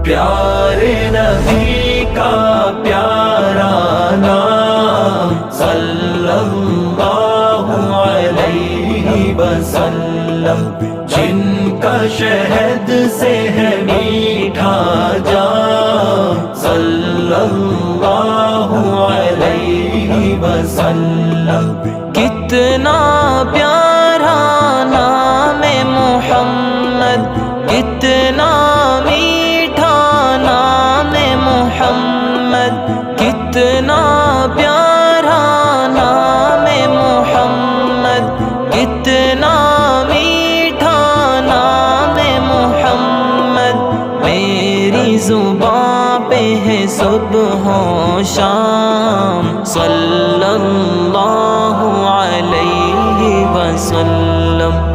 پیارے نبی کا پیارا نام صلی اللہ علیہ وسلم، جن کا شہد سے ہے میٹھا جام صلی اللہ علیہ وسلم۔ کتنا پیارا نام محمد، کتنا میٹھا نام محمد، کتنا پیارا نام محمد، کتنا میٹھا نام محمد۔ میری زبان پہ ہے صبح و شام صلی اللہ علیہ وسلم۔